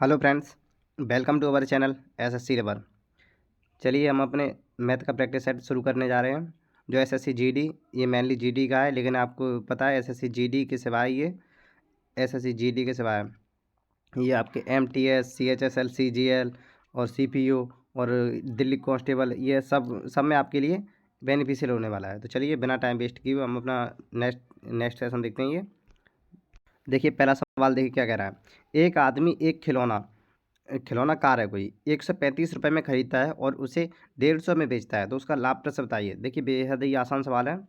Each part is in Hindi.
Hello friends, welcome to our channel SSC labour. चलिए हम अपने मैथ का प्रैक्टिस सेट शुरू करने जा रहे हैं। जो एसएससी जीडी, ये मेनली जीडी का है, लेकिन आपको पता है एसएससी जीडी के सिवाय ये एसएससी जीडी के सिवाय ये आपके एमटीएस, सीएचएसएल, सीजीएल और सीपीयू और दिल्ली कांस्टेबल, ये सब में आपके लिए बेनिफिशियल होने वाला है। तो चलिए बिना टाइम वेस्ट किए हम अपना नेक्स्ट सेशन देखते हैं। ये देखिए पहला सवाल, देखिए क्या कह रहा है। एक आदमी एक खिलौना कार है कोई 135 रुपये में खरीदता है और उसे 150 में बेचता है, तो उसका लाभ प्रश्न बताइए। देखिए बेहद ही आसान सवाल है।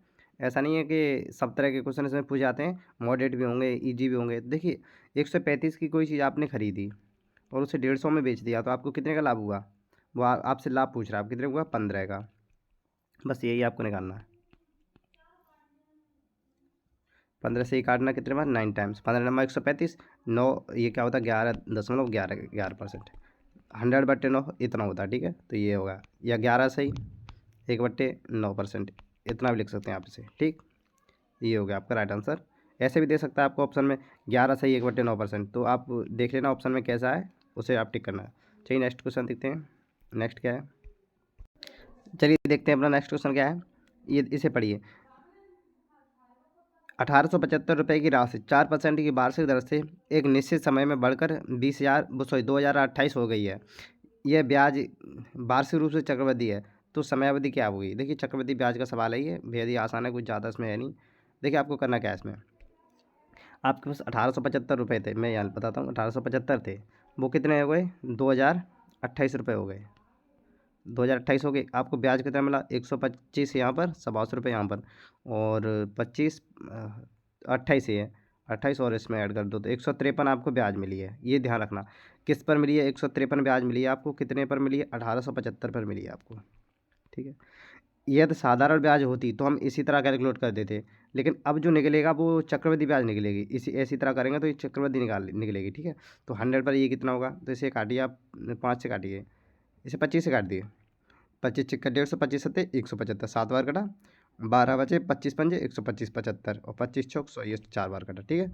ऐसा नहीं है कि सब तरह के क्वेश्चन इसमें पूछ जाते हैं, मॉडरेट भी होंगे, इजी भी होंगे। देखिए 135 की कोई चीज़ आपने खरीदी और उसे 150 में बेच दिया, तो आपको कितने का लाभ हुआ? वो आपसे लाभ पूछ रहा है, आप कितने हुआ? 15 का। बस यही आपको निकालना है। 15 से ही काटना, कितने बार? 9 टाइम्स। 15 नंबर 135, 9 ये क्या होता है? 11.11%। 100/9 इतना होता है, ठीक है। तो ये होगा, या 11 सही 1/9%, इतना भी लिख सकते हैं आप इसे, ठीक। ये हो गया आपका राइट आंसर। ऐसे भी दे सकता है आपको ऑप्शन में 11 सही 1/9%, तो आप देख लेना ऑप्शन में कैसा है, उसे आप टिक करना है। चलिए नेक्स्ट क्वेश्चन देखते हैं। नेक्स्ट क्या है, चलिए देखते हैं अपना नेक्स्ट क्वेश्चन क्या है। ये इसे पढ़िए। 1875 रुपये की राशि 4% की वार्षिक दर से एक निश्चित समय में बढ़कर 2028 हो गई है। यह ब्याज वार्षिक रूप से चक्रवृद्धि है, तो समयावधि क्या होगी? देखिए चक्रवृद्धि ब्याज का सवाल है, ये बेहद ही आसान है, कुछ ज़्यादा इसमें है नहीं। देखिए आपको करना क्या है इसमें, आपके पास 1875 रुपये थे, मैं यहाँ बताता हूँ। 1875 थे, वो कितने हो गए? 2028 रुपये हो गए। 2028 हो गए। आपको ब्याज कितना मिला? 125 यहाँ पर, 180 रुपये यहाँ पर, और 25 28 ही है। 28 और इसमें ऐड कर दो तो 153 आपको ब्याज मिली है। ये ध्यान रखना, किस पर मिली है? 153 ब्याज मिली है आपको। कितने पर मिली है? 1875 पर मिली है आपको, ठीक है। यदि साधारण ब्याज होती तो हम इसी तरह कैलकुलेट कर देते, लेकिन अब जो निकलेगा वो चक्रवृद्धि ब्याज निकलेगी। ऐसी तरह करेंगे तो ये चक्रवृद्धि निकलेगी, ठीक है। तो 100 पर ये कितना होगा? तो इसे काटिए आप, 5 से काटिए, इसे 25 से काट दिए। 25 छिक्का 150, 25 सत्ते 175, 7 बार कटा, 12 बचे, 25 पंजे 125, 75 और 25 चौक 100, ये 4 बार कटा, ठीक है।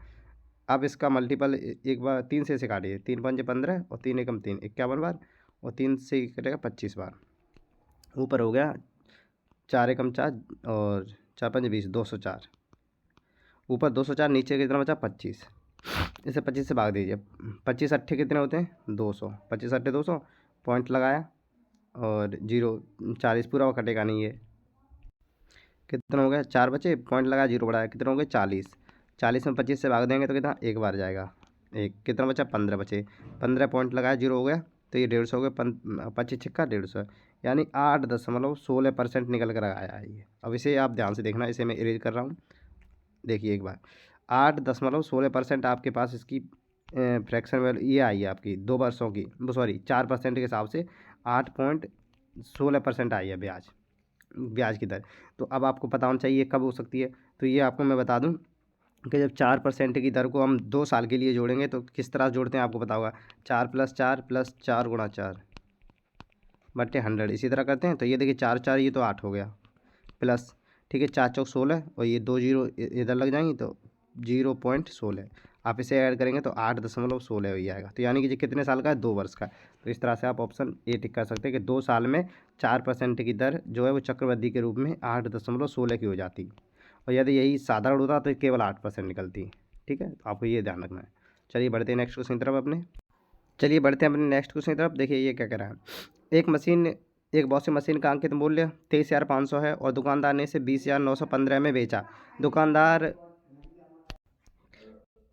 अब इसका मल्टीपल एक बार 3 से इसे काटिए, 3 पंजे 15 और 3 एकम 3, 51 बार, और 3 से कटेगा 25 बार। ऊपर हो गया 4 एकम 4 और 4 पंजे 20, 204। ऊपर 204, नीचे कितना बचा? 25। इसे 25 से भाग दीजिए। 25 अट्ठे कितने होते हैं? 200। 25 अट्ठे 200, पॉइंट लगाया और 0, 40 पूरा वो कटेगा नहीं ये। कितना हो गया? 4 बचे, पॉइंट लगा, 0 बढ़ाया, कितना हो गया? 40। 40 में 25 से भाग देंगे तो कितना? एक बार जाएगा। एक कितना बचा? 15 बचे, 15 पॉइंट लगाया, 0 हो गया, तो ये 150 हो गया। 25 छिक्का 150, यानी 8.16% निकल कर आया है ये। अब इसे आप ध्यान से देखना, इसे मैं इरेज कर रहा हूँ। देखिए एक बार, 8.16% आपके पास इसकी फ्रैक्शन वैल्यू ये आई है आपकी 2 वर्षों की, सॉरी 4% के हिसाब से 8.16% आई है ब्याज की दर। तो अब आपको पता होना चाहिए कब हो सकती है। तो ये आपको मैं बता दूं कि जब 4% की दर को हम 2 साल के लिए जोड़ेंगे तो किस तरह जोड़ते हैं आपको पता होगा। 4+4+4 गुणा 4/100, इसी तरह करते हैं। तो ये देखिए 4 4, ये तो 8 हो गया, प्लस, ठीक है, 4 चौक 16 और ये 2 जीरो इधर लग जाएंगी तो 0.16। आप इसे ऐड करेंगे तो 8.16 हो जाएगा। तो यानी कि ये कितने साल का है? 2 वर्ष का। तो इस तरह से आप ऑप्शन ए टिक कर सकते हैं कि 2 साल में 4% की दर जो है वो चक्रवृद्धि के रूप में 8.16 की हो जाती, और यदि यही साधारण होता तो केवल 8% निकलती, ठीक है। तो आपको ये ध्यान रखना है। चलिए बढ़ते हैं नेक्स्ट क्वेश्चन की तरफ अपने। चलिए बढ़ते हैं अपने नेक्स्ट क्वेश्चन की तरफ। देखिए ये क्या कह रहा है। एक वॉशिंग मशीन का अंकित मूल्य 23,500 है और दुकानदार ने इसे 20,915 में बेचा। दुकानदार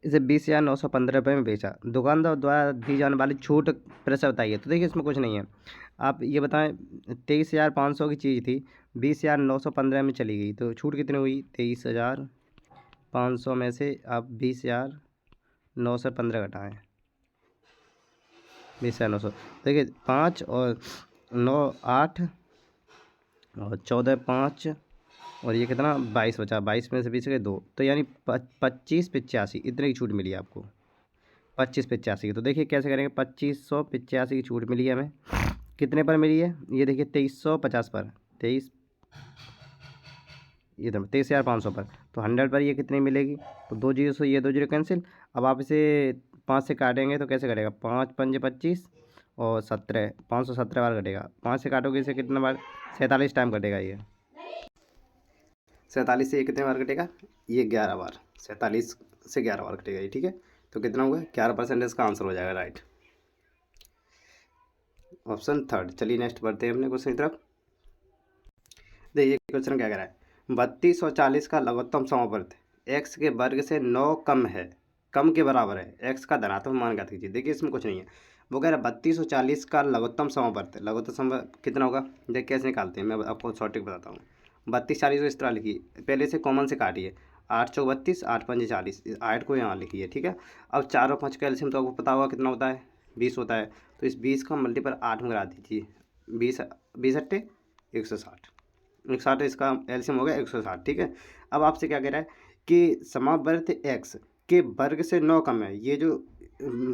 इसे 20,915 रुपये में बेचा। दुकानदार द्वारा दी जाने वाली छूट प्रश्न बताइए। तो देखिए इसमें कुछ नहीं है, आप ये बताएं। 23,500 की चीज़ थी, 20,915 में चली गई, तो छूट कितनी हुई? 23,500 में से आप 20,915 घटाएँ, 20,900। देखिए 5 और 9 8 और 14 5 और ये कितना? 22 बचा, 22 में से 20 गए 2, तो यानी 25,85 इतने की छूट मिली है आपको। 25,85 की। तो देखिए कैसे करेंगे। 2585 की छूट मिली है हमें, कितने पर मिली है? ये देखिए 2350 पर, 23, ये तो 23,500 पर। तो 100 पर ये कितनी मिलेगी? तो 2 जीरो से ये 2 जीरो कैंसिल। अब आप इसे 5 से काटेंगे तो कैसे कटेगा, 5 पंजे 25 और 17, 517 बार कटेगा। 5 से काटोगे इसे कितना बार, 47 टाइम कटेगा ये। 47 से ये कितने बार कटेगा, ये 11 बार, 47 से 11 बार कटेगा ये, ठीक है। तो कितना हुआ, 11% इसका आंसर हो जाएगा राइट, ऑप्शन थर्ड। चलिए नेक्स्ट बढ़ते हैं अपने क्वेश्चन की तरफ। देखिए क्वेश्चन क्या कह रहा है, 32 और 40 का लघुत्तम समवर्त x के वर्ग से 9 कम है, कम के बराबर है, x का धनात्मक मान ज्ञात कीजिए। देखिए इसमें कुछ नहीं है, वो कह रहा है 32 और 40 का लघुत्तम समवर्त, लघुत्तम समवर्त कितना होगा, देखिए कैसे निकालते हैं, मैं आपको शॉर्ट ट्रिक बताता हूँ। 32 40 को इस तरह लिखिए, पहले से कॉमन से काटिए, 8 चौक 32, 8 पंजे 40, 8 को यहाँ लिखिए, ठीक है। अब 4 और 5 का एलसीएम तो आपको पता होगा कितना होता है, 20 होता है। तो इस 20 का मल्टीपल 8 में करा दीजिए, 20 20 अट्टे 160, 160 इसका एलसीएम हो गया 160, ठीक है। अब आपसे क्या कह रहा है कि समावर्त x के वर्ग से 9 कम है, ये जो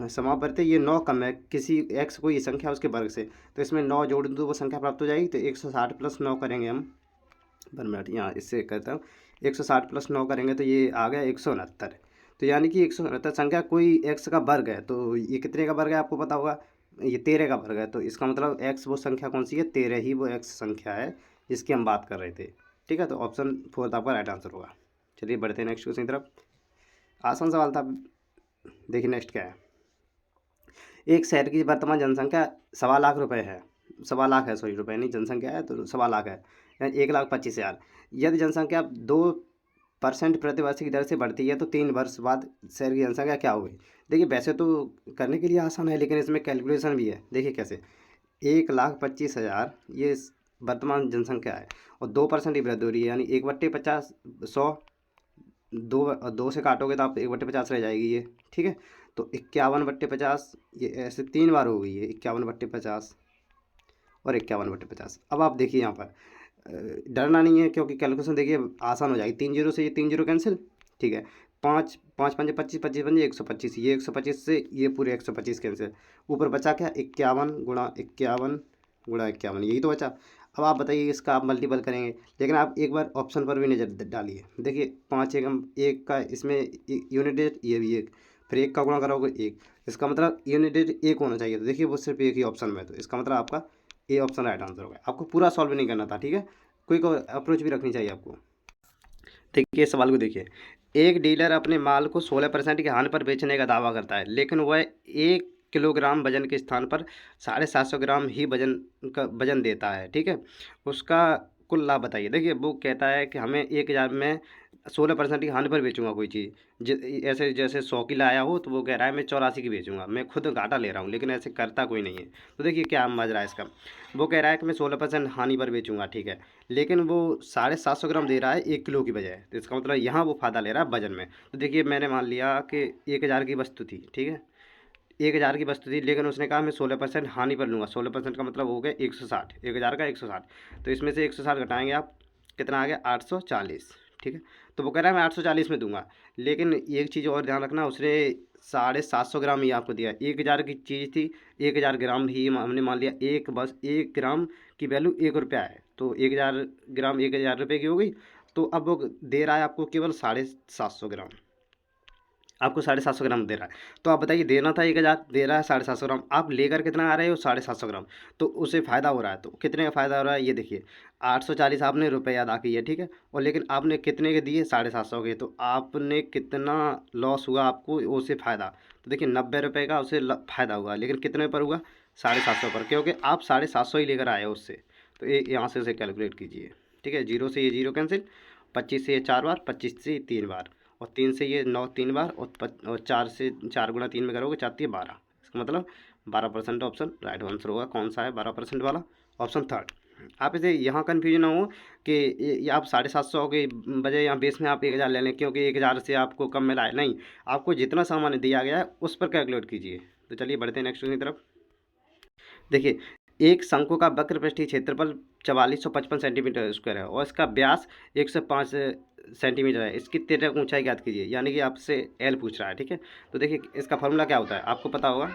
समावर्त है ये 9 कम है किसी x कोई संख्या उसके वर्ग से, तो इसमें 9 जोड़ दूँ तो वो संख्या प्राप्त हो जाएगी। तो 160 प्लस 9 करेंगे हम, 1 मिनट यहाँ इससे करता हूँ, 160 प्लस 9 करेंगे तो ये आ गया 169। तो यानी कि 169 संख्या कोई x का वर्ग है, तो ये कितने का वर्ग है आपको पता होगा, ये 13 का वर्ग है। तो इसका मतलब x वो संख्या कौन सी है, 13 ही वो x संख्या है जिसकी हम बात कर रहे थे, ठीक है। तो ऑप्शन फोर्थ आपका राइट आंसर होगा। चलिए बढ़ते हैं नेक्स्ट क्वेश्चन की तरफ, आसान सवाल था। देखिए नेक्स्ट क्या है, एक शहर की वर्तमान जनसंख्या 1.25 लाख रुपये है, 1.25 लाख है, सॉरी रुपये नहीं, जनसंख्या है तो 1.25 लाख है, यानी 1,25,000। यदि जनसंख्या 2% प्रति वर्ष की दर से बढ़ती है तो 3 वर्ष बाद शहर की जनसंख्या क्या होगी। देखिए वैसे तो करने के लिए आसान है, लेकिन इसमें कैलकुलेशन भी है। देखिए कैसे, 1,25,000 ये वर्तमान जनसंख्या है और 2% की वृद्धि हो रही है, यानी 1/50 100, 2 से काटोगे तो आप 1/50 रह जाएगी ये, ठीक है। तो 51/50 ये ऐसे 3 बार हो गई है, 51/50 और 51/50। अब आप देखिए यहाँ पर डरना नहीं है, क्योंकि कैलकुलेशन देखिए आसान हो जाएगी। 3 जीरो से ये 3 जीरो कैंसिल, ठीक है। 5 5 पंजे 25, 25 पंजे 125, ये 125 से ये पूरे 125 कैंसिल, ऊपर बचा क्या, 51 गुणा 51 गुणा 51, यही तो बचा। अब आप बताइए इसका आप मल्टीपल करेंगे, लेकिन आप एक बार ऑप्शन पर भी नज़र डालिए। देखिए 5 एकम एक का इसमें यूनिट डिजिट, ये भी एक, फिर एक का गुणा करोगे एक, इसका मतलब यूनिट डिजिट एक होना चाहिए। तो देखिए वो सिर्फ एक ही ऑप्शन में है, तो इसका मतलब आपका ए ऑप्शन राइट आंसर होगा। आपको पूरा सॉल्व नहीं करना था, ठीक है, कोई अप्रोच भी रखनी चाहिए आपको। देखिए सवाल को देखिए, एक डीलर अपने माल को 16% की हानि पर बेचने का दावा करता है, लेकिन वह 1 किलोग्राम वजन के स्थान पर 750 ग्राम ही वजन देता है, ठीक है। उसका कुल लाभ बताइए। देखिए वो कहता है कि हमें 1,000 में 16% की हानि पर बेचूंगा कोई चीज़, ऐसे जैसे 100 की लाया हो तो वो कह रहा है मैं 84 की बेचूंगा, मैं खुद घाटा ले रहा हूँ, लेकिन ऐसे करता कोई नहीं है। तो देखिए क्या मज रहा है इसका, वो कह रहा है कि मैं 16% हानि पर बेचूंगा, ठीक है, लेकिन वो 750 ग्राम दे रहा है 1 किलो की बजाय। तो इसका मतलब यहाँ वो फ़ायदा ले रहा है वजन में। तो देखिए मैंने मान लिया कि 1,000 की वस्तु थी, ठीक है, 1,000 की वस्तु थी, लेकिन उसने कहा मैं 16% हानि पर लूँगा। 16% का मतलब हो गया 160, 1,000 का 160, तो इसमें से 160 घटाएंगे आप, कितना आ गया 840, ठीक है। तो वो कह रहा है मैं 840 में दूंगा, लेकिन एक चीज़ और ध्यान रखना, उसने 750 ग्राम ही आपको दिया, 1,000 की चीज़ थी, 1,000 ग्राम ही हमने मान लिया, एक बस 1 ग्राम की वैल्यू 1 रुपया है, तो 1,000 ग्राम 1,000 रुपये की हो गई। तो अब वो दे रहा है आपको केवल 750 ग्राम, आपको 750 ग्राम दे रहा है। तो आप बताइए, देना था 1,000, दे रहा है 750 ग्राम, आप लेकर कितना आ रहे हो 750 ग्राम, तो उसे फ़ायदा हो रहा है। तो कितने का फ़ायदा हो रहा है ये देखिए, 840 आपने रुपये अदा किए, ठीक है, और लेकिन आपने कितने के दिए 750 के, तो आपने कितना लॉस हुआ आपको उसे फ़ायदा। तो देखिए 90 रुपये का उसे फ़ायदा हुआ, लेकिन कितने पर हुआ 750 पर, क्योंकि आप 750 ही लेकर आए हो उससे। तो ये यहाँ से उसे कैलकुलेट कीजिए, ठीक है। 0 से ये 0 कैंसिल, 25 से ये 4 बार, 25 से 3 बार, और 3 से ये 9 3 बार, और 4 से 4 गुणा 3 में करोगे 4 12, इसका मतलब 12% ऑप्शन राइट आंसर होगा। कौन सा है 12% वाला, ऑप्शन थर्ड। आप इसे यहाँ कन्फ्यूजन ना हो कि ये आप 750 के बजाय यहाँ बेस में आप 1,000 ले लें, क्योंकि 1,000 से आपको कम मिला है, नहीं, आपको जितना सामान दिया गया है उस पर कैलकुलेट कीजिए। तो चलिए बढ़ते हैं नेक्स्ट की तरफ। देखिए एक शंकु का वक्र पृष्ठीय क्षेत्रफल 4455 सेंटीमीटर स्क्वायर है और इसका व्यास 105 सेंटीमीटर है, इसकी तिर्यक ऊंचाई ज्ञात कीजिए, यानी कि आपसे एल पूछ रहा है, ठीक है। तो देखिए इसका फॉर्मूला क्या होता है आपको पता होगा।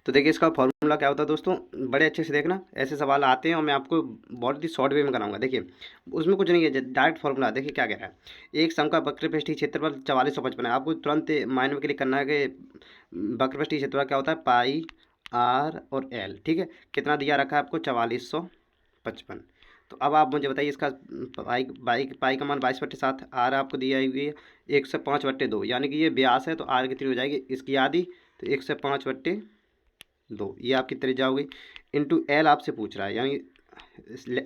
तो देखिए इसका फॉर्मूला क्या होता है दोस्तों, बड़े अच्छे से देखना, ऐसे सवाल आते हैं और मैं आपको बहुत ही शॉर्ट वे में कराऊंगा। देखिए उसमें कुछ नहीं है, डायरेक्ट फॉर्मूला। देखिए क्या कह रहा है, एक सम का वक्रपृष्ठीय क्षेत्रफल 4450 है। आपको तुरंत माइंड में क्लिक करना है कि वक्रपृष्ठीय क्षेत्रफल क्या होता है, पाई आर और एल। ठीक है, कितना दिया रखा है आपको, 4455। तो अब आप मुझे बताइए इसका पाई का मान 22/7, आर आपको दिया हुई है 105/2, यानी कि ये व्यास है तो आर कितनी हो जाएगी, इसकी आधी, तो 105/2 ये आपकी त्रिज्या होगी। इंटू एल आपसे पूछ रहा है, यानी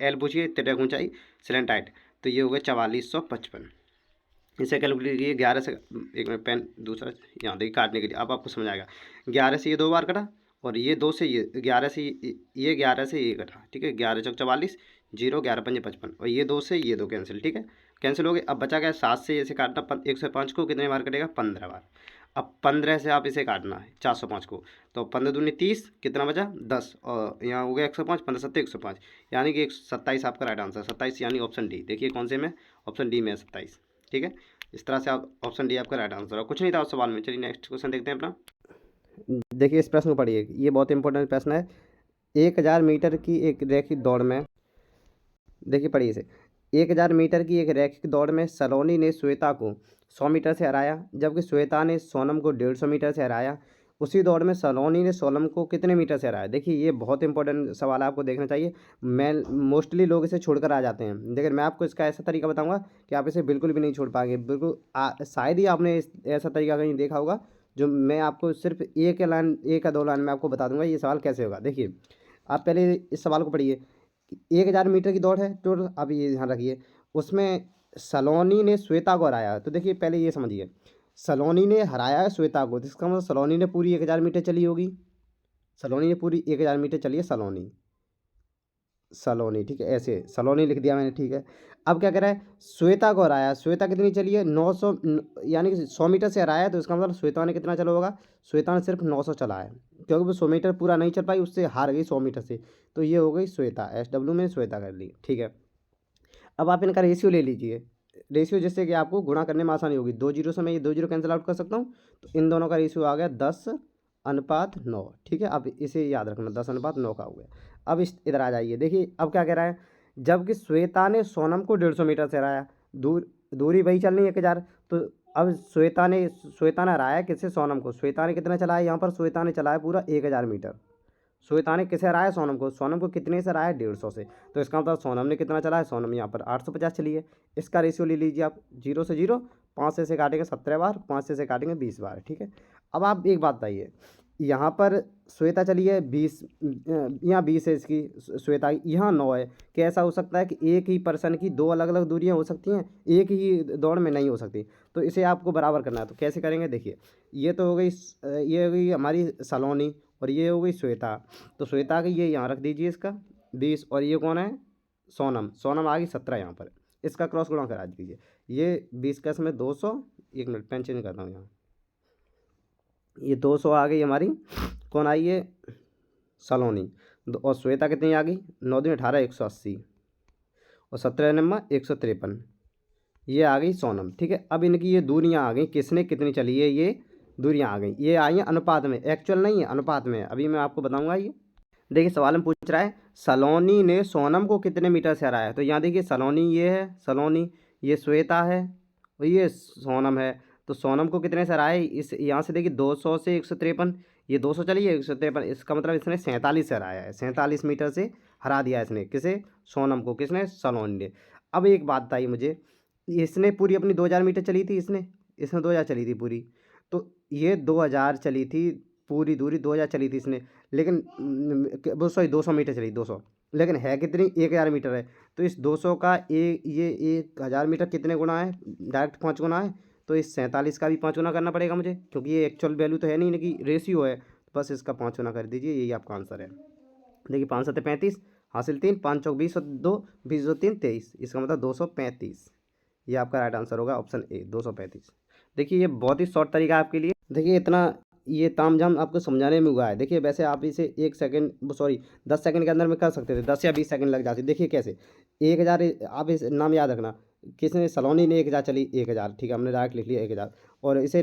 एल पूछिए त्रिज्या ऊंचाई सिलेंट हाइट, तो ये हो गया 4455। इसे कैलकुलेट कीजिए 11 से, एक मिनट पेन दूसरा यहाँ देखिए काटने के लिए, अब आपको समझ आएगा। 11 से ये 2 बार कटा और ये 2 से ये 11 से ये 11 से ये कटा। ठीक है, 11 चौक 44, 0 11 पंजे 55, और ये 2 से ये 2 कैंसिल। ठीक है, कैंसिल हो गए। अब बचा क्या, 7 से इसे काटना, 105 को कितने बार कटेगा, 15 बार। अब 15 से आप इसे काटना है 405 को, तो 15 दूनी 30, कितना बचा 10, और यहाँ हो गया 105, 15 सत्ते 105, यानी कि 27 आपका राइट आंसर, 27 यानी ऑप्शन डी। देखिए कौन से में, ऑप्शन डी में 27। ठीक है, इस तरह से आप ऑप्शन डी आपका राइट आंसर है, कुछ नहीं था उस सवाल में। चलिए नेक्स्ट क्वेश्चन देखते हैं अपना। देखिए इस प्रश्न को पढ़िए, ये बहुत इंपॉर्टेंट प्रश्न है। 1000 मीटर की एक रैखिक दौड़ में, देखिए पढ़िए इसे, 1000 मीटर की एक रैखिक दौड़ में सलोनी ने श्वेता को 100 मीटर से हराया, जबकि श्वेता ने सोनम को 150 मीटर से हराया। उसी दौड़ में सलोनी ने सोनम को कितने मीटर से हराया। देखिए ये बहुत इंपॉर्टेंट सवाल है, आपको देखना चाहिए। मैं मोस्टली लोग इसे छोड़कर आ जाते हैं, लेकिन मैं आपको इसका ऐसा तरीका बताऊंगा कि आप इसे बिल्कुल भी नहीं छोड़ पाएंगे। बिल्कुल शायद ही आपने ऐसा तरीका कहीं देखा होगा, जो मैं आपको सिर्फ एक लाइन, एक या दो लाइन में आपको बता दूंगा ये सवाल कैसे होगा। देखिए आप पहले इस सवाल को पढ़िए, 1000 मीटर की दौड़ है टोटल, अब ये ध्यान रखिए, उसमें सलोनी ने श्वेता को हराया। तो देखिए पहले ये समझिए, सलोनी ने हराया है श्वेता को, तो इसका मतलब सलोनी ने पूरी 1000 मीटर चली होगी। सलोनी ने पूरी 1000 मीटर चली है, सलोनी सलोनी। ठीक है, ऐसे सलोनी लिख दिया मैंने। ठीक है, अब क्या करा है, श्वेता को हराया। श्वेता कितनी चली है, 900, यानी कि 100 मीटर से हराया है, तो इसका मतलब श्वेता ने कितना चला होगा, श्वेता ने सिर्फ 900 चला है, क्योंकि वो 100 मीटर पूरा नहीं चल पाई, उससे हार गई 100 मीटर से। तो ये हो गई श्वेता, SW में श्वेता कर ली। ठीक है, अब आप इनका रेशियो ले लीजिए, रेशियो जिससे कि आपको गुणा करने में आसानी होगी। 2 जीरो से मैं ये 2 जीरो कैंसिल आउट कर सकता हूँ, तो इन दोनों का रेशियो आ गया 10:9। ठीक है, अब इसे याद रखना, 10:9 का हो गया। अब इस इधर आ जाइए, देखिए अब क्या कह रहा है, जबकि श्वेता ने सोनम को 150 मीटर से हराया, दूरी वही चल रही है 1000। तो अब श्वेता ने हराया किससे, सोनम को। श्वेता ने कितना चला है, यहाँ पर श्वेता ने चला है पूरा 1000 मीटर। श्वेता ने किसे हराया, सोनम को। सोनम को कितने से हराया, 150 से। तो इसका मतलब सोनम ने कितना चला है, सोनम यहाँ पर 850 चली है। इसका रेशियो ले लीजिए आप, 0 से 0, 5 से काटेंगे 17 बार, 5 से काटेंगे 20 बार। ठीक है, अब आप एक बात बताइए, यहाँ पर श्वेता चली है 20, यहाँ 20 है इसकी श्वेता, यहाँ 9 है। कैसा हो सकता है कि एक ही पर्सन की दो अलग अलग दूरियाँ हो सकती हैं, एक ही दौड़ में नहीं हो सकती। तो इसे आपको बराबर करना है, तो कैसे करेंगे, देखिए ये तो हो गई, ये हो गई हमारी सलोनी, और ये हो गई श्वेता। तो श्वेता की ये यहाँ रख दीजिए इसका 20, और ये कौन है, सोनम। सोनम आ गई 17 यहाँ पर, इसका क्रॉस गुणा करा दीजिए। ये 20 का इसमें 200, एक मिनट पेन चेंज करता हूँ यहाँ, ये 200 आ गई हमारी, कौन आई है, सलोनी। और श्वेता कितनी आ गई, 9 दूनी 18, 180, और 17 नंबर 153, ये आ गई सोनम। ठीक है, अब इनकी ये दूरियाँ आ गई, किसने कितनी चली है, ये दूरियाँ आ गई, ये आई हैं अनुपात में, एक्चुअल नहीं है, अनुपात में है। अभी मैं आपको बताऊंगा। ये देखिए सवाल में पूछ रहा है, सलोनी ने सोनम को कितने मीटर से हराया। तो यहाँ देखिए सलोनी ये है, सलोनी ये श्वेता है, और ये सोनम है। तो सोनम को कितने से हराया, इस यहाँ से देखिए 200 से 153, ये 200 चली है, 153, इसका मतलब इसने 47 से हराया है, 47 मीटर से हरा दिया इसने, किसे, सोनम को, किसने, सलोनी ने। अब एक बात बताइए मुझे, इसने पूरी अपनी 2000 मीटर चली थी, इसने इसने 2000 चली थी पूरी, तो ये 2000 चली थी, पूरी दूरी 2000 चली थी इसने, लेकिन वो सॉरी 200 मीटर चली, 200, लेकिन है कितनी, 1000 मीटर है। तो इस 200 का ये 1000 मीटर कितने गुना है, डायरेक्ट 5 गुना है। तो इस 47 का भी 5 गुना करना पड़ेगा मुझे, क्योंकि ये एक्चुअल वैल्यू तो है नहीं, इनकी रेशियो है। बस इसका 5 गुना कर दीजिए, यही आपका आंसर है। देखिए 5 7 35, हासिल 3, 5 चौक 20 और 2, 20 2 3 23, इसका मतलब 235, ये आपका राइट आंसर होगा, ऑप्शन ए 235। देखिए ये बहुत ही शॉर्ट तरीका है आपके लिए। देखिए इतना ये तामझाम आपको समझाने में हुआ है। देखिए वैसे आप इसे 1 सेकंड, सॉरी 10 सेकंड के अंदर में कर सकते थे, 10 या 20 सेकंड लग जाते। देखिए कैसे, 1000, आप इस नाम याद रखना, किसने, सलोनी ने 1000 चली, 1000, ठीक है, हमने डायरेक्ट लिख लिया 1000, और इसे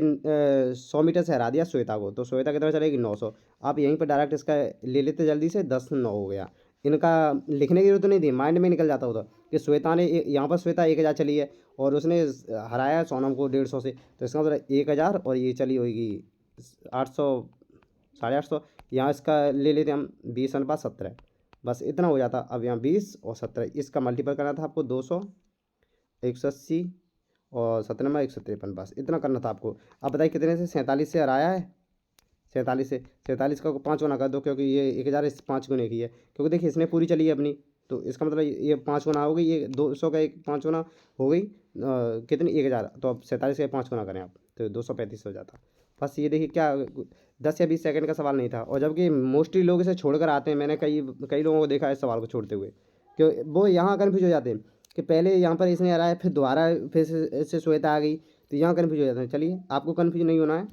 100 मीटर से हरा दिया श्वेता को, तो श्वेता कितना चलेगी 900। आप यहीं पर डायरेक्ट इसका ले लेते जल्दी से, 10-9 हो गया। इनका लिखने की जरूरत नहीं थी, माइंड में निकल जाता होता कि श्वेता ने यहाँ पर श्वेता 1000 चली है और उसने हराया सोनम को 150 से, तो इसका मतलब 1000 और ये चली होगी 800, 850। यहाँ इसका ले लेते हम 20/17, बस इतना हो जाता। अब यहाँ 20 और 17 इसका मल्टीपल करना था आपको, 200, 180 और 17 में 153, बस इतना करना था आपको। अब बताइए कितने से, 47 से हराया है, 47 से, 47 का 5 गुना कर दो, क्योंकि ये 1000 इस 5 गुने की है, क्योंकि देखिए इसने पूरी चली है अपनी, तो इसका मतलब ये 5 गुना हो गई, ये 200 का एक 5 गुना हो गई कितनी, 1000। तो अब 47 का 5 गुना करें आप तो 235 हो जाता। बस ये देखिए क्या 10 या 20 सेकंड का सवाल नहीं था, और जबकि मोस्टली लोग इसे छोड़ कर आते हैं, मैंने कई कई लोगों को देखा है इस सवाल को छोड़ते हुए, क्यों वो यहाँ कन्फ्यूज हो जाते हैं कि पहले यहाँ पर इसने हराया, फिर दोबारा फिर से इससे श्वेता आ गई, तो यहाँ कन्फ्यूज हो जाते हैं। चलिए आपको कन्फ्यूज नहीं होना है।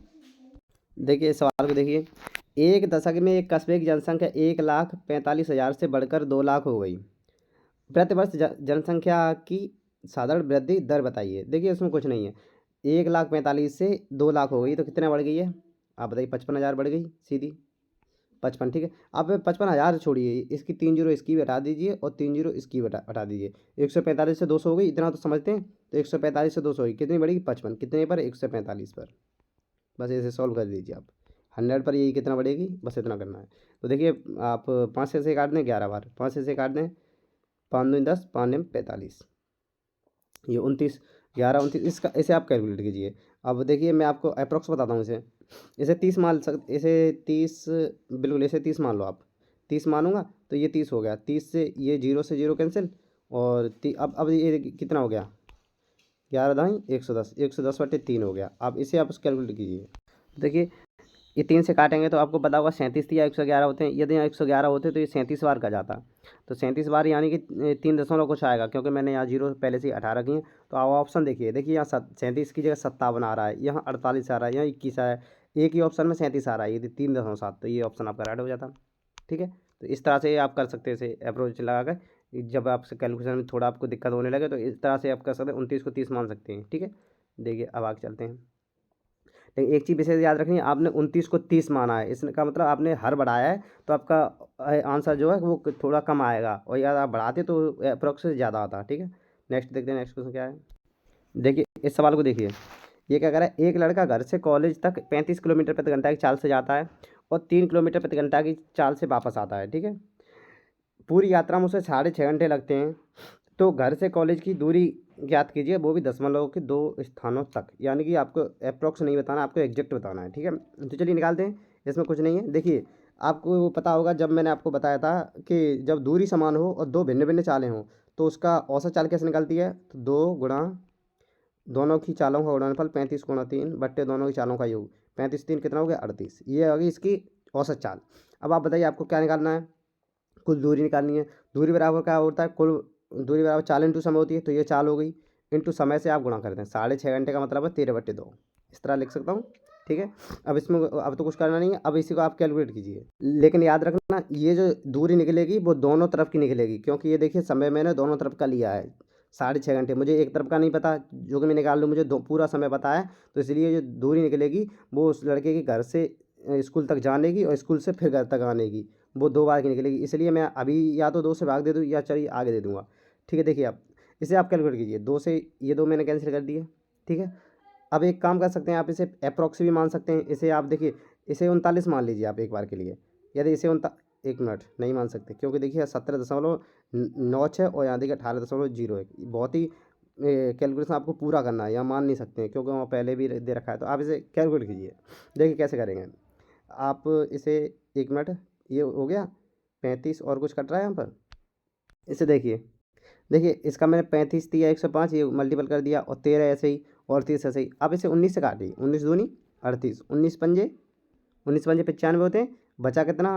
देखिए इस सवाल को देखिए, एक दशक में एक कस्बे की जनसंख्या 1,45,000 से बढ़कर 2 लाख हो गई। प्रतिवर्ष जनसंख्या की साधारण वृद्धि दर बताइए। देखिए इसमें कुछ नहीं है, 1,45,000 से 2 लाख हो गई, तो कितना बढ़ गई है आप बताइए, 55,000 बढ़ गई सीधी, 55, ठीक है। आप 55,000 छोड़िए, इसकी 3 जीरो इसकी भी हटा दीजिए और 3 जीरो इसकी भी हटा दीजिए। 145 से 200 हो गई, इतना तो समझते हैं, तो 145 से 200 होगी, कितनी बढ़ेगी 55, कितने पर 145 पर, बस ऐसे सॉल्व कर दीजिए आप। 100 पर यही कितना बढ़ेगी, बस इतना करना है। तो देखिए आप 5 से काट दें 11 बार, 5 से काट दें, 5 दूनी 10, 5 नेम 45, ये 29, 11 29, इसका इसे आप कैलकुलेट कीजिए। अब देखिए मैं आपको अप्रॉक्स बताता हूँ इसे 30 मान इसे 30, बिल्कुल इसे 30 मान लो आप, 30 मानूंगा तो ये 30 हो गया, 30 से ये 0 से 0 कैंसिल, और अब ये कितना हो गया, 11 दाई 110, 110/3 हो गया। अब इसे आप कैलकुलेट कीजिए। देखिए ये 3 से काटेंगे तो आपको पता होगा 37 या 111 होते हैं, यदि यहाँ 111 होते तो ये 37 बार का जाता, तो 37 बार यानी कि 3 दशमलव कुछ आएगा, क्योंकि मैंने यहाँ जीरो पहले से ही 18 रखी है। तो आप ऑप्शन देखिए, देखिए यहाँ 37 की जगह 57 आ रहा है, यहाँ 48 आ रहा है, यहाँ 21 आ रहा है, एक ही ऑप्शन में 37 आ रहा है, यदि 3.7, तो ये ऑप्शन आपका राइट हो जाता। ठीक है, तो इस तरह से आप कर सकते हैं इसे अप्रोच लगा कर, जब आपसे कैलकुलेशन में थोड़ा आपको दिक्कत होने लगे तो इस तरह से आप कर सकते हैं, 29 को 30 मान सकते हैं। ठीक है, देखिए अब आगे चलते हैं। लेकिन एक चीज़ विशेष याद रखनी है, आपने 29 को 30 माना है, इसका मतलब आपने हर बढ़ाया है, तो आपका आंसर जो है वो थोड़ा कम आएगा, और यार आप बढ़ाते तो अप्रोक्स से ज़्यादा आता। ठीक है, नेक्स्ट देखते हैं, नेक्स्ट क्वेश्चन क्या है। देखिए इस सवाल को देखिए, ये क्या कह रहा है, एक लड़का घर से कॉलेज तक 35 किलोमीटर प्रति घंटा की चाल से जाता है और 3 किलोमीटर प्रति घंटा की चाल से वापस आता है। ठीक है, पूरी यात्रा में उसे 6.5 घंटे लगते हैं, तो घर से कॉलेज की दूरी ज्ञात कीजिए, वो भी दशमलव के 2 स्थानों तक, यानी कि आपको अप्रोक्स नहीं बताना, आपको एग्जैक्ट बताना है। ठीक है, तो चलिए निकालते हैं, इसमें कुछ नहीं है। देखिए आपको पता होगा, जब मैंने आपको बताया था कि जब दूरी समान हो और दो भिन्न भिन्न चालें हों, तो उसका औसत चाल कैसे निकलती है, तो 2 गुणा दोनों की चालों का गुणनफल 35 गुणा 3 बट्टे दोनों की चालों का योग, 35 3 कितना हो गया 38, ये आ गई इसकी औसत चाल। अब आप बताइए आपको क्या निकालना है, कुल दूरी निकालनी है। दूरी बराबर क्या होता है, कुल दूरी बराबर चाल इंटू समय होती है, तो ये चाल हो गई, इंटू समय से आप गुणा करते हैं, 6.5 घंटे का मतलब है 13/2, इस तरह लिख सकता हूँ। ठीक है, अब इसमें अब तो कुछ करना नहीं है, अब इसी को आप कैलकुलेट कीजिए, लेकिन याद रखना ये जो दूरी निकलेगी वो दोनों तरफ की निकलेगी, क्योंकि ये देखिए समय मैंने दोनों तरफ का लिया है, 6.5 घंटे, मुझे एक तरफ का नहीं पता जो कि मैं निकाल लूँ, मुझे पूरा समय पता है, तो इसलिए जो दूरी निकलेगी वो उस लड़के के घर से स्कूल तक जाने की और स्कूल से फिर घर तक आने की, वो 2 बार की निकलेगी, इसलिए मैं अभी या तो 2 से भाग दे दूँ या चलिए आगे दे दूँगा। ठीक है, देखिए आप इसे आप कैलकुलेट कीजिए, 2 से ये 2 मैंने कैंसिल कर दिए। ठीक है, अब एक काम कर सकते हैं, आप इसे अप्रॉक्स भी मान सकते हैं, इसे आप देखिए, इसे 39 मान लीजिए आप एक बार के लिए, यदि इसे 1 मिनट नहीं मान सकते, क्योंकि देखिए 17.96 और यहाँ देखिए 18.01, बहुत ही कैलकुलेशन आपको पूरा करना है, यहाँ मान नहीं सकते हैं क्योंकि वहाँ पहले भी दे रखा है, तो आप इसे कैलकुलेट कीजिए। देखिए कैसे करेंगे आप इसे, 1 मिनट, ये हो गया 35 और कुछ कट रहा है यहाँ पर, इसे देखिए, देखिए इसका मैंने 35 दिया 105, ये मल्टीपल कर दिया, और 13 ऐसे ही, और 30 ऐसे ही। अब इसे 19 से काटिए, 19 दूनी 38, 19 पंजे 95 होते हैं, बचा कितना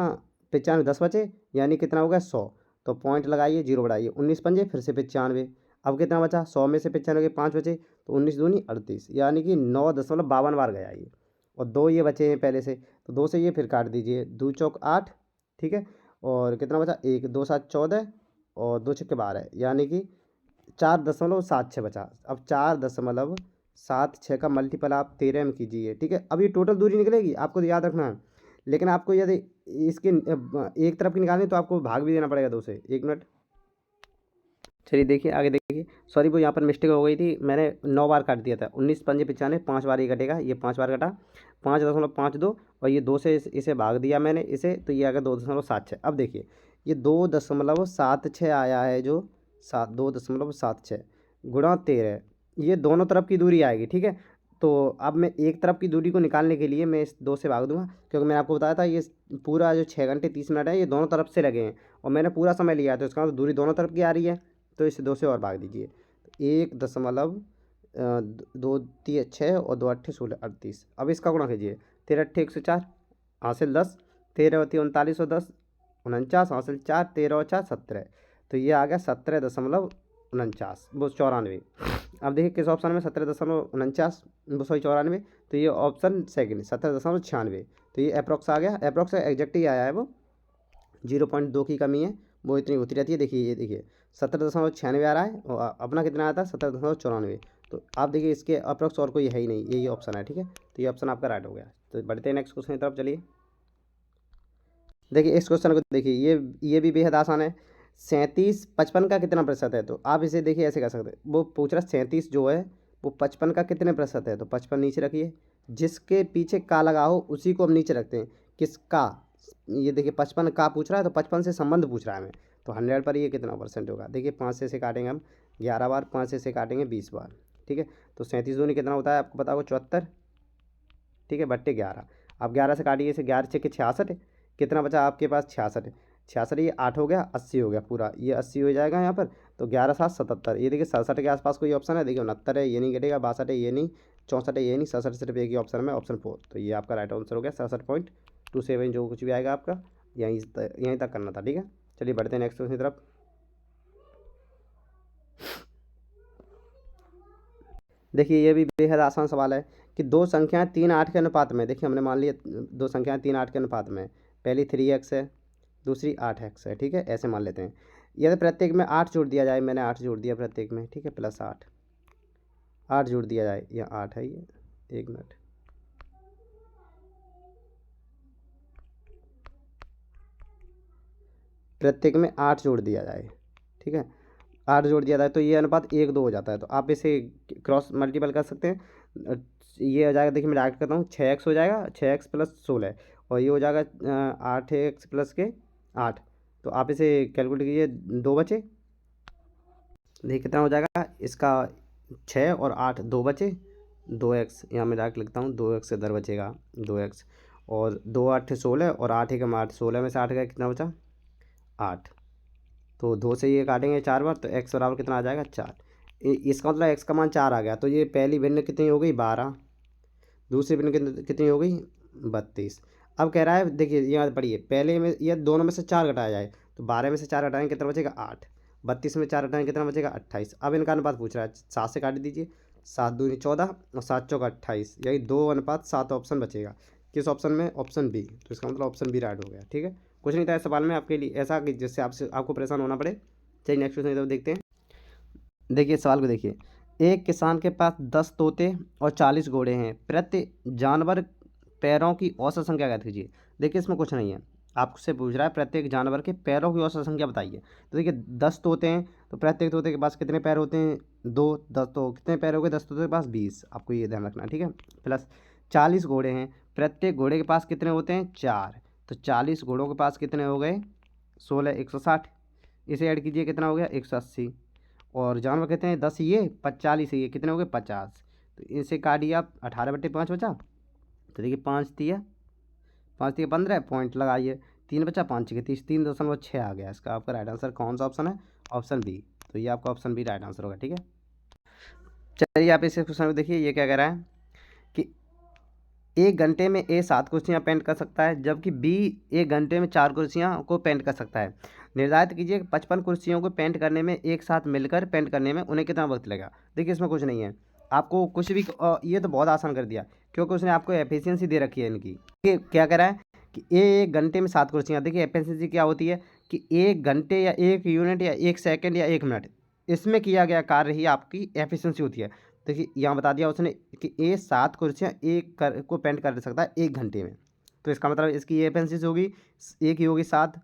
95, 10 बचे, यानी कितना हो गया 100, तो पॉइंट लगाइए, जीरो बढ़ाइए, 19 पंजे फिर से 95, अब कितना बचा 100 में से 95 के 5 बचे, तो 19 दूनी 38, यानी कि 9.52 बार गया ये, और 2 ये बचे हैं पहले से, तो 2 से ये फिर काट दीजिए, 2 चौक 8। ठीक है, और कितना बचा 1, 2 7 14 और 2 छक्के 12, यानी कि 4.76 बचा। अब 4.76 7 6 का मल्टीपल आप 13 में कीजिए, ठीक है। अब ये टोटल दूरी निकलेगी, आपको याद रखना है। लेकिन आपको यदि इसके एक तरफ की निकालनी तो आपको भाग भी देना पड़ेगा 2 से। 1 मिनट, चलिए देखिए आगे देखिए। सॉरी वो यहाँ पर मिस्टेक हो गई थी, मैंने 9 बार काट दिया था। 19 पंजे 95, 5 बार ये कटेगा, ये 5 बार कटा, 5.52 और ये 2 से इसे भाग दिया मैंने इसे, तो ये आ गया 2.76। अब देखिए ये 2.76 आया है, जो 2.76 गुणा 13, ये दोनों तरफ की दूरी आएगी, ठीक है। तो अब मैं एक तरफ की दूरी को निकालने के लिए मैं इस 2 से भाग दूंगा, क्योंकि मैंने आपको बताया था ये पूरा जो 6 घंटे 30 मिनट है ये दोनों तरफ से लगे हैं और मैंने पूरा समय लिया है, तो इसका मतलब दूरी दोनों तरफ की आ रही है, तो इसे 2 से और भाग दीजिए। तो 1.2 3 6 और 2 8 16 38। अब इसका गुणा कीजिए, 13 8 104 हासिल 10, 13 39 और 10 49 हासिल 4, 13 और 4 17। तो ये आ गया 17.49 वो 94। अब देखिए किस ऑप्शन में 17.49 वो सॉरी 94, तो ये ऑप्शन सेकंड 17.96। तो ये अप्रॉक्स आ गया, अप्रॉक्स एग्जैक्ट ही आया है वो, 0.2 की कमी है, वो इतनी होती रहती है। देखिए ये देखिए 17.96 आ रहा है और अपना कितना आया था 17.94। तो आप देखिए इसके अप्रॉक्स और कोई है ही नहीं, यही ऑप्शन है, ठीक है। तो ये ऑप्शन आपका राइट हो गया। तो बढ़ते हैं नेक्स्ट क्वेश्चन की तरफ, चलिए देखिए इस क्वेश्चन को देखिए, ये भी बेहद आसान है। 37 55 का कितना प्रतिशत है, तो आप इसे देखिए ऐसे कर सकते हैं। वो पूछ रहा है 37 जो है वो 55 का कितने प्रतिशत है, तो 55 नीचे रखिए, जिसके पीछे का लगा हो उसी को हम नीचे रखते हैं। किसका, ये देखिए 55 का पूछ रहा है तो 55 से संबंध पूछ रहा है हमें, तो 100 पर ये कितना परसेंट होगा। देखिए 5 से काटेंगे हम 11 बार, 5 से काटेंगे 20 बार, ठीक है। तो 37 दूनी कितना होता है आपको पता होगा 74, ठीक है, बट्टे 11। आप 11 से काटिए इसे, 11 छः 66, कितना बचा आपके पास 66, 66 ये 8 हो गया, 80 हो गया पूरा, ये 80 हो जाएगा यहाँ पर। तो 11 7 77, ये देखिए 67 के आसपास कोई ऑप्शन है, देखिए 69 है ये नहीं कटेगा, 62 है ये नहीं, 64 है ये नहीं, 67 सिर्फ एक ही ऑप्शन में, ऑप्शन 4। तो ये आपका राइट आंसर हो गया 67.27, जो कुछ भी आएगा आपका यहीं तक करना था, ठीक है। चलिए बढ़ते हैं नेक्स्ट क्वेश्चन की तरफ। देखिए ये भी बेहद आसान सवाल है कि दो संख्याएं 3 8 के अनुपात में, देखिए हमने मान लिया दो संख्याएं 3 8 के अनुपात में, पहली 3x है दूसरी 8x है, ठीक है, ऐसे मान लेते हैं। यदि प्रत्येक में 8 जोड़ दिया जाए, मैंने 8 जोड़ दिया प्रत्येक में, ठीक है, प्लस 8 8 जोड़ दिया जाए, यह 8 है ये, 1 मिनट, प्रत्येक में 8 जोड़ दिया जाए, ठीक है, 8 जोड़ दिया जाए तो ये अनुपात 1 2 हो जाता है। तो आप इसे क्रॉस मल्टीपल कर सकते हैं, ये हो जाएगा, देखिए मैं डायरेक्ट करता हूँ, 6x हो जाएगा, 6x प्लस 16 और ये हो जाएगा 8x प्लस के 8। तो आप इसे कैलकुलेट कीजिए, 2 बचे, देखिए कितना हो जाएगा इसका, 6 और 8 2 बचे, 2x, यहाँ मैं डायरेक्ट लिखता हूँ 2x इधर बचेगा, 2x और 2 8 16 और 8 एकम 8, 16 में से 8 गया कितना बचा 8। तो 2 से ये काटेंगे 4 बार, तो x बराबर कितना आ जाएगा 4। इसका मतलब x का मान 4 आ गया। तो ये पहली भिन्न कितनी हो गई 12, दूसरी भिन्न कितनी हो गई 32। अब कह रहा है देखिए यहाँ पढ़िए, पहले में ये दोनों में से 4 घटाया जाए, तो 12 में से 4 घटाएंगे कितना बचेगा 8, 32 में 4 घटाएंगे कितना बचेगा 28। अब इनका अनुपात पूछ रहा है, 7 से काट दीजिए, 7 दूनी 14 और 7 चौका 28, यही 2:7 ऑप्शन बचेगा। किस ऑप्शन में, ऑप्शन बी। तो इसका मतलब ऑप्शन बी राइट हो गया, ठीक है। कुछ नहीं था इस सवाल में आपके लिए ऐसा कि जिससे आपको परेशान होना पड़े। चलिए नेक्स्ट क्वेश्चन की तरफ देखते हैं। देखिए सवाल को देखिए, एक किसान के पास 10 तोते और 40 घोड़े हैं, प्रति जानवर पैरों की औसत संख्या ज्ञात कीजिए। देखिए इसमें कुछ नहीं है, आपसे पूछ रहा है प्रत्येक जानवर के पैरों की औसत संख्या बताइए। तो देखिए 10 तोते हैं तो प्रत्येक तोते के पास कितने पैर होते हैं 2, 10 तो कितने पैर हो गए 10 तोते के पास 20, आपको ये ध्यान रखना, ठीक है। प्लस 40 घोड़े हैं, प्रत्येक घोड़े के पास कितने होते हैं 4, तो 40 घोड़ों के पास कितने हो गए 16, 160, इसे ऐड कीजिए कितना हो गया 180। और जानवर कहते हैं 10 ये 45 ये कितने हो गए 50। तो इनसे काटिए आप 18/5 बचा, तो देखिए 5 तिया 15 पॉइंट लगाइए, 3 बचा 5 के 30, 3.6 आ गया। इसका आपका राइट आंसर कौन सा ऑप्शन है, ऑप्शन बी। तो ये आपका ऑप्शन बी राइट आंसर होगा, ठीक है। चलिए आप इस क्वेश्चन को देखिए, ये क्या कह रहा है कि 1 घंटे में ए 7 कुर्सियाँ पेंट कर सकता है, जबकि बी 1 घंटे में 4 कुर्सियाँ को पेंट कर सकता है। निर्धारित कीजिए 55 कुर्सियों को पेंट करने में एक साथ मिलकर पेंट करने में उन्हें कितना वक्त लगेगा। देखिए इसमें कुछ नहीं है, आपको कुछ भी ये तो बहुत आसान कर दिया, क्योंकि उसने आपको एफिशिएंसी दे रखी है इनकी। क्या कह रहा है कि 1 घंटे में 7 कुर्सियाँ, देखिए एफिशिएंसी क्या होती है कि 1 घंटे या 1 यूनिट या 1 सेकंड या 1 मिनट, इसमें किया गया कार्य ही आपकी एफिशिएंसी होती है। देखिए यहाँ बता दिया उसने कि ये 7 कुर्सियाँ को पेंट कर सकता है 1 घंटे में। तो इसका मतलब इसकी ये एफिशिएंसी होगी, ए की होगी 7।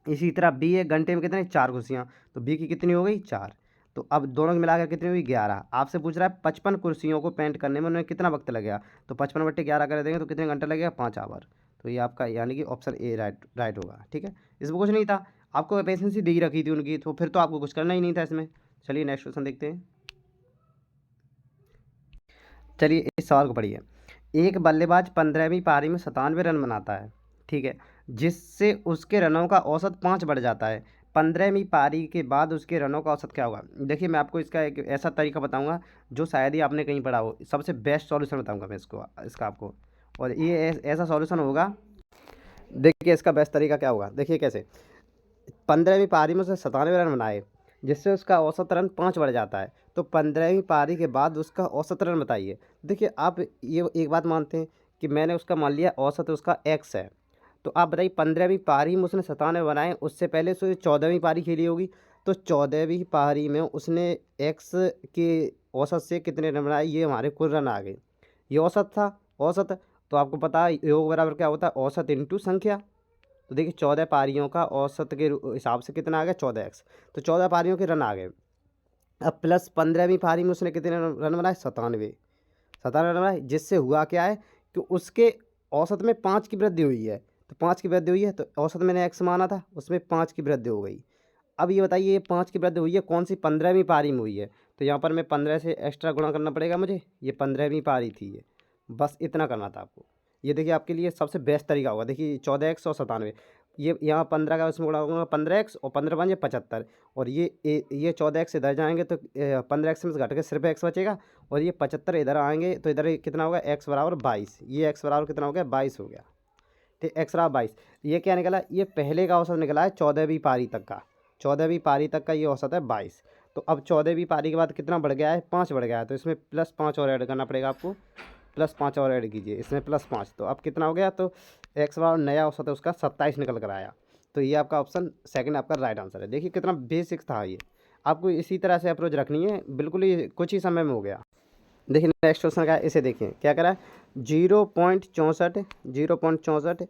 इसी तरह बी 1 घंटे में कितने 4 कुर्सियाँ, तो बी की कितनी हो गई 4। तो अब दोनों की मिलाकर कितनी हुई 11। आपसे पूछ रहा है 55 कुर्सियों को पेंट करने में उन्हें कितना वक्त लगेगा, तो 55/11 कर देंगे तो कितने घंटे लगेगा 5 आवर। तो ये आपका यानी कि ऑप्शन ए राइट होगा। ठीक है, इसमें कुछ नहीं था, आपको एफिशिएंसी दी रखी थी उनकी, तो फिर तो आपको कुछ करना ही नहीं था इसमें। चलिए नेक्स्ट क्वेश्चन देखते हैं। चलिए इस सवाल को पढ़िए। एक बल्लेबाज 15वीं पारी में 97 रन बनाता है, ठीक है, जिससे उसके रनों का औसत 5 बढ़ जाता है। 15वीं पारी के बाद उसके रनों का औसत क्या होगा। देखिए मैं आपको इसका एक ऐसा तरीका बताऊंगा जो शायद ही आपने कहीं पढ़ा हो, सबसे बेस्ट सॉल्यूशन बताऊंगा मैं इसका आपको, और ये ऐसा सॉल्यूशन होगा। देखिए इसका बेस्ट तरीका क्या होगा, देखिए कैसे। 15वीं पारी में उसने 97 रन बनाए, जिससे उसका औसत रन 5 बढ़ जाता है। तो 15वीं पारी के बाद उसका औसत रन बताइए। देखिए आप ये एक बात मानते हैं कि मैंने उसका मान लिया औसत उसका एक्स है, तो आप बताइए 15वीं पारी में उसने 97 बनाए, उससे पहले उसने 14वीं पारी खेली होगी, तो 14वीं पारी में उसने एक्स के औसत से कितने रन बनाए, ये हमारे कुल रन आ गए। ये औसत था, औसत। तो आपको पता है योग बराबर क्या होता है, औसत इंटू संख्या। तो देखिए 14 पारियों का औसत के हिसाब से कितना आ गया 14x, तो 14 पारियों के रन आ गए। अब प्लस 15वीं पारी में उसने कितने रन बनाए 97 रन बनाए, जिससे हुआ क्या है कि उसके औसत में 5 की वृद्धि हुई है। तो 5 की वृद्धि हुई है, तो औसत मैंने x माना था, उसमें 5 की वृद्धि हो गई। अब ये बताइए ये 5 की वृद्धि हुई है कौन सी 15वीं पारी में हुई है, तो यहाँ पर मैं 15 से एक्स्ट्रा गुणा करना पड़ेगा मुझे, ये 15वीं पारी थी ये, बस इतना करना था आपको। ये देखिए आपके लिए सबसे बेस्ट तरीका होगा। देखिए 14x और 97, ये यहाँ 15 का उसमें गुणा होगा 15x और 15 5 75, और ये 14x इधर जाएंगे तो 15x में से घट के सिर्फ x बचेगा, और ये 75 इधर आएंगे तो इधर कितना होगा x बराबर 22। ये x बराबर कितना हो गया 22 हो गया। ठीक, x बराबर 22। ये क्या निकला, ये पहले का औसत निकला है 14वीं पारी तक का, 14वीं पारी तक का ये औसत है 22। तो अब 14वीं पारी के बाद कितना बढ़ गया है 5 बढ़ गया है, तो इसमें +5 और ऐड करना पड़ेगा आपको, +5 और ऐड कीजिए इसमें +5, तो अब कितना हो गया, तो एक्स बार नया औसत है उसका 27 निकल कर आया। तो ये आपका ऑप्शन सेकंड आपका राइट आंसर है। देखिए कितना बेसिक था ये, आपको इसी तरह से अप्रोच रखनी है, बिल्कुल ही कुछ ही समय में हो गया। देखिए नेक्स्ट क्वेश्चन का है, इसे देखिए क्या करा है, 0.64 0.64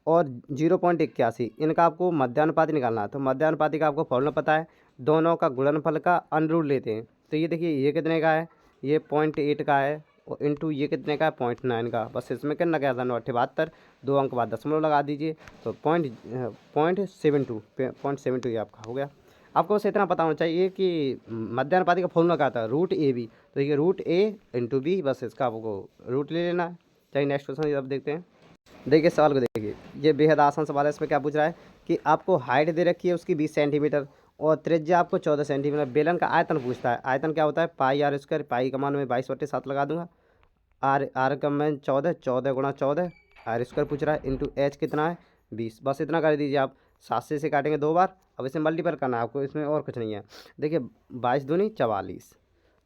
और 0.81, इनका आपको मध्यानुपाती निकालना है। तो मध्यानुपाती का आपको फॉर्मूला पता है, दोनों का गुणनफल का अनुरूप लेते हैं। तो ये देखिए ये कितने का है, ये 0.8 का है, और इंटू ये कितने का है 0.9 का। बस इसमें कितना क्या था 972, 2 अंक बाद दशमलव लगा दीजिए, तो 0.72 ये आपका हो गया। आपको बस इतना पता होना चाहिए कि मध्यानुपाती का फॉर्मूला क्या था, √AB। तो ये √A × B, बस इसका आपको रूट ले लेना है। चलिए नेक्स्ट क्वेश्चन अब देखते हैं। देखिए सवाल को देखिए, ये बेहद आसान सवाल है। इसमें क्या पूछ रहा है कि आपको हाइट दे रखी है उसकी 20 सेंटीमीटर और त्रिज्या आपको 14 सेंटीमीटर। बेलन का आयतन पूछता है, आयतन क्या होता है πr², पाई का मान में 22/7 लगा दूंगा, आर का मान 14, 14 × 14, r² पूछ रहा है, इंटू एच कितना है 20। बस इतना कर दीजिए आप, 7 से इसे काटेंगे 2 बार, अब इसे मल्टीपल करना है आपको, इसमें और कुछ नहीं है। देखिए 22 दूनी 44,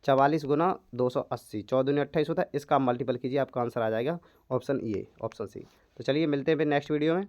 44 × 280, 14 दूनी 28 होता है, इसका आप मल्टीपल कीजिए, आपका आंसर आ जाएगा ऑप्शन ए, ऑप्शन सी। तो चलिए मिलते हैं फिर नेक्स्ट वीडियो में।